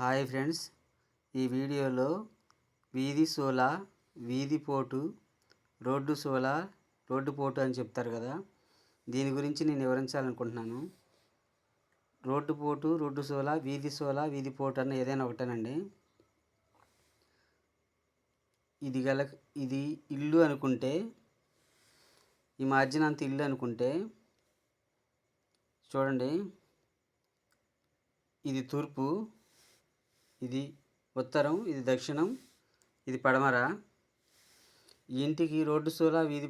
Hi friends, ఈ వీడియోలో వీధి సోల, వీధి పోటు, రోడ్డు సోల, రోడ్డు పోటు అని చెప్తారు కదా. దీని గురించి నేను వివరించాలనుకుంటున్నాను. రోడ్డు పోటు, రోడ్డు సోల, వీధి పోటు అన్న ఏదైనా ఒకటేనండి. ఇది ఇల్లు అనుకుంటే, ఈ మార్జిన్ అంత ఇల్లు అనుకుంటే చూడండి, ఇది తూర్పు, ఇది ఉత్తరం, ఇది దక్షిణం, ఇది పడమర. ఈ ఇంటికి రోడ్డు సోల, వీధి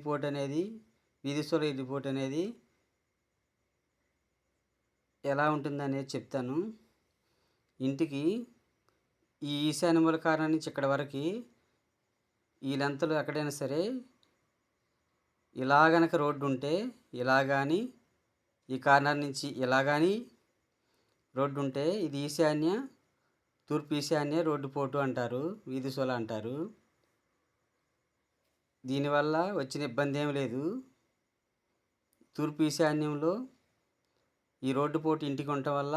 సోల, వీధి పోటు అనేది ఎలా ఉంటుందనేది చెప్తాను. ఇంటికి ఈ ఈశాన్య మూల కారణం నుంచి ఇక్కడ వరకు ఈ లెంతలు ఎక్కడైనా సరే ఇలా గనక రోడ్డు ఉంటే ఇలా కానీ, ఈ కార్నర్ నుంచి ఇలా కానీ రోడ్డు ఉంటే ఇది ఈశాన్య, తూర్పు ఈశాన్య రోడ్డు పోటు అంటారు, వీధి సోల అంటారు. దీనివల్ల వచ్చిన ఇబ్బంది ఏమి లేదు. తూర్పు ఈశాన్యంలో ఈ రోడ్డు పోటు ఇంటికి ఉండటం వల్ల,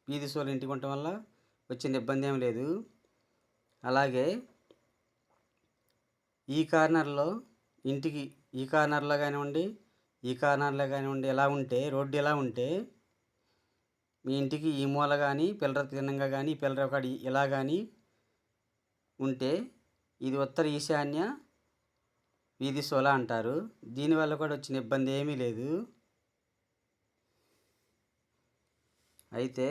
వీధి సోల ఇంటికి ఉండటం వల్ల వచ్చిన ఇబ్బంది ఏమి లేదు. అలాగే ఈ కార్నర్లో ఇంటికి ఈ కార్నర్లో కానివ్వండి, ఈ కార్నర్లో కానివ్వండి, ఎలా ఉంటే రోడ్డు ఎలా ఉంటే మీ ఇంటికి ఈ మూల కానీ, పిల్లర తిన్నంగా కానీ, పిల్లర ఒకటి ఇలా కానీ ఉంటే ఇది ఉత్తర ఈశాన్య వీధి సోల అంటారు. దీనివల్ల కూడా వచ్చిన ఇబ్బంది ఏమీ లేదు. అయితే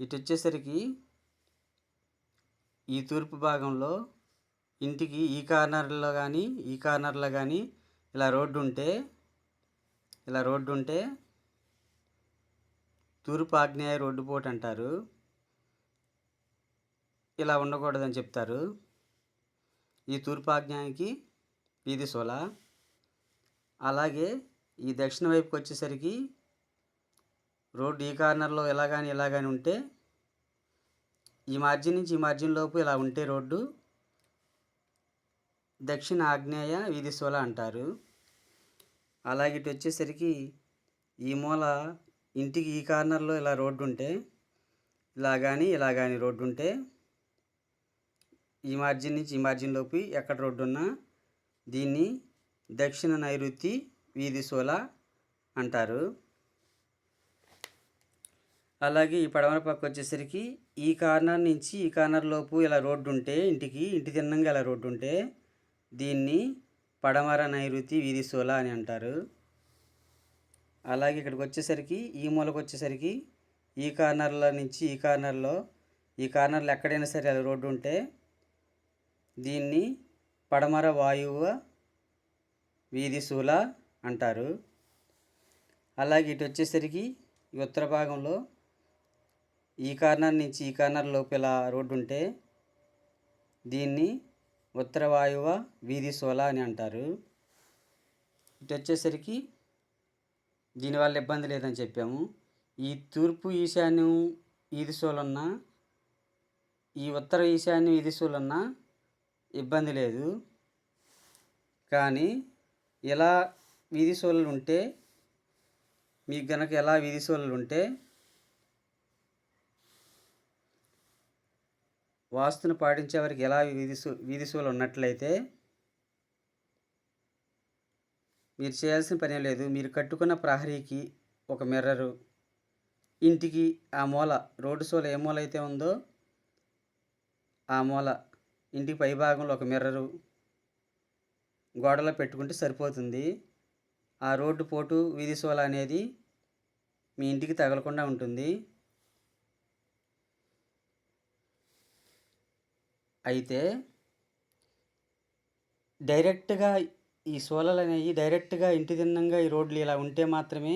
ఇటు వచ్చేసరికి ఈ తూర్పు భాగంలో ఇంటికి ఈ కార్నర్లో కానీ, ఈ కార్నర్లో కానీ ఇలా రోడ్డు ఉంటే తూర్పు ఆగ్నేయ రోడ్డు పోటు అంటారు. ఇలా ఉండకూడదని చెప్తారు. ఈ తూర్పు ఆగ్నేయానికి వీధి సోల. అలాగే ఈ దక్షిణ వైపుకి వచ్చేసరికి రోడ్డు ఈ కార్నర్లో ఇలా కానీ ఉంటే ఈ మార్జిన్ నుంచి ఈ మార్జిన్ లోపు ఇలా ఉంటే రోడ్డు దక్షిణ ఆగ్నేయ వీధి సోల అంటారు. అలాగే ఇటు వచ్చేసరికి ఈ మూల ఇంటికి ఈ కార్నర్లో ఇలా రోడ్డు ఉంటే ఇలా కానీ రోడ్డు ఉంటే ఈ మార్జిన్ నుంచి ఈ మార్జిన్ లోపు ఎక్కడ రోడ్డు ఉన్నా దీన్ని దక్షిణ నైరుతి వీధి సోల అంటారు. అలాగే ఈ పడమర పక్క వచ్చేసరికి ఈ కార్నర్ నుంచి ఈ కార్నర్ లోపు ఇలా రోడ్డు ఉంటే ఇంటి తిన్నంగా ఇలా రోడ్డు ఉంటే దీన్ని పడమర నైరుతి వీధి సోల అని అంటారు. అలాగే ఇక్కడికి వచ్చేసరికి ఈ మూలకు వచ్చేసరికి ఈ కార్నర్లో నుంచి ఈ కార్నర్లో ఎక్కడైనా సరే అది రోడ్డు ఉంటే దీన్ని పడమర వాయువ్య వీధి సోల అంటారు. అలాగే ఇటు వచ్చేసరికి ఈ ఉత్తర భాగంలో ఈ కార్నర్ నుంచి ఈ కార్నర్ లోపు ఇలా రోడ్డు ఉంటే దీన్ని ఉత్తర వాయువ్య వీధి సోల అని అంటారు. ఇటు వచ్చేసరికి దీనివల్ల ఇబ్బంది లేదని చెప్పాము. ఈ తూర్పు ఈశాన్యం వీధి సోల ఉన్న, ఈ ఉత్తర ఈశాన్యం వీధి సోల ఉన్న ఇబ్బంది లేదు. కానీ ఇలా వీధి సోలలు ఉంటే మీకు గనక ఎలా వీధి సోలలు ఉంటే వాస్తును పాటించే వారికి ఎలా వీధి సోల ఉన్నట్లయితే మీరు చేయాల్సిన పని లేదు. మీరు కట్టుకున్న ప్రహరీకి ఒక మిర్రరు, ఇంటికి ఆ మూల రోడ్డు సోల ఏ మూల అయితే ఉందో ఆ మూల ఇంటికి పై భాగంలో ఒక మిర్రరు గోడలో పెట్టుకుంటే సరిపోతుంది. ఆ రోడ్డు పోటు వీధి సోల అనేది మీ ఇంటికి తగలకుండా ఉంటుంది. అయితే డైరెక్ట్గా ఈ సోలలు అనేవి డైరెక్ట్గా ఇంటి తిన్నంగా ఈ రోడ్లు ఇలా ఉంటే మాత్రమే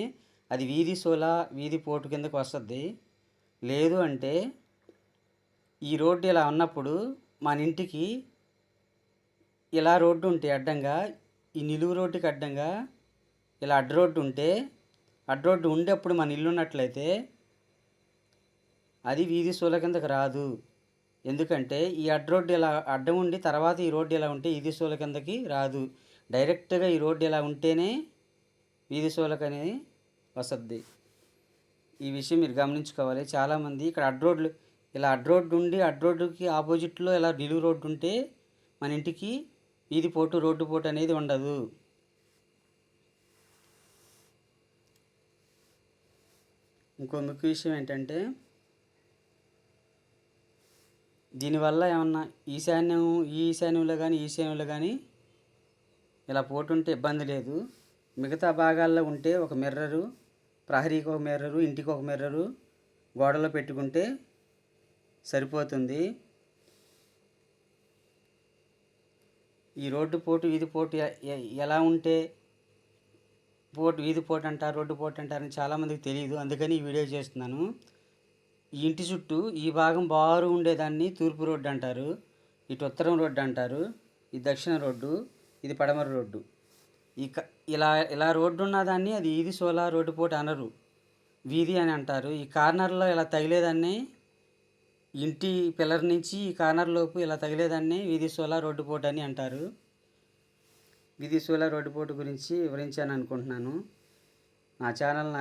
అది వీధి సోల, వీధి పోటు కిందకు వస్తుంది. లేదు అంటే ఈ రోడ్డు ఇలా ఉన్నప్పుడు మన ఇంటికి ఇలా రోడ్డు ఉంటే అడ్డంగా, ఈ నిలువు రోడ్డుకి అడ్డంగా ఇలా అడ్డ రోడ్డు ఉండేప్పుడు మన ఇల్లు ఉన్నట్లయితే అది వీధి సోల కిందకు రాదు. ఎందుకంటే ఈ అడ్డ రోడ్డు ఇలా అడ్డం ఉండి తర్వాత ఈ రోడ్డు ఇలా ఉంటే వీధి సోల కిందకి రాదు. డైరెక్ట్గా ఈ రోడ్డు ఇలా ఉంటేనే వీధి సోలకు అనేది వస్తుంది. ఈ విషయం మీరు గమనించుకోవాలి. చాలామంది ఇక్కడ అడ్రోడ్లు ఇలా అడ్రోడ్డు ఉండి అడ్రోడ్డుకి ఆపోజిట్లో ఇలా నిలువు రోడ్డు ఉంటే మన ఇంటికి వీధి పోటు రోడ్డు పోటు అనేది ఉండదు. ఇంకో ముఖ్య విషయం ఏంటంటే దీనివల్ల ఏమన్నా ఈశాన్యంలో కానీ ఇలా పోటుంటే ఇబ్బంది లేదు. మిగతా భాగాల్లో ఉంటే ఒక మిర్రరు, ప్రహరీకి ఒక మిర్రరు, ఇంటికి ఒక మిర్రరు గోడలో పెట్టుకుంటే సరిపోతుంది. ఈ రోడ్డు పోటు వీధి పోటు ఎలా ఉంటే వీధి పోటు అంటారు, రోడ్డు పోటు అంటారని చాలామందికి తెలియదు. అందుకని ఈ వీడియో చేస్తున్నాను. ఈ ఇంటి చుట్టూ ఈ భాగం బారు ఉండేదాన్ని తూర్పు రోడ్డు అంటారు, ఇటు ఉత్తరం రోడ్డు అంటారు, ఇది దక్షిణ రోడ్డు, ఇది పడమర రోడ్డు. ఇలా రోడ్డు ఉన్నదాన్ని అది వీధి సోలా రోడ్డు పోటు అనరు, వీధి అని అంటారు. ఈ కార్నర్లో ఇలా తగిలేదాన్ని ఇంటి పిల్లర్ నుంచి ఈ కార్నర్ లోపు ఇలా తగిలేదాన్ని వీధి సోలా రోడ్డు పోటు అని అంటారు. వీధి సోలా రోడ్డు పోటు గురించి వివరించాను అనుకుంటున్నాను. నా ఛానల్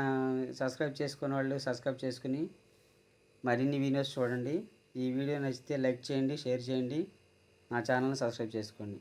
సబ్స్క్రైబ్ చేసుకునే వాళ్ళు సబ్స్క్రైబ్ చేసుకుని మరిన్ని వీడియోస్ చూడండి. ఈ వీడియో నచ్చితే లైక్ చేయండి, షేర్ చేయండి, నా ఛానల్ని సబ్స్క్రైబ్ చేసుకోండి.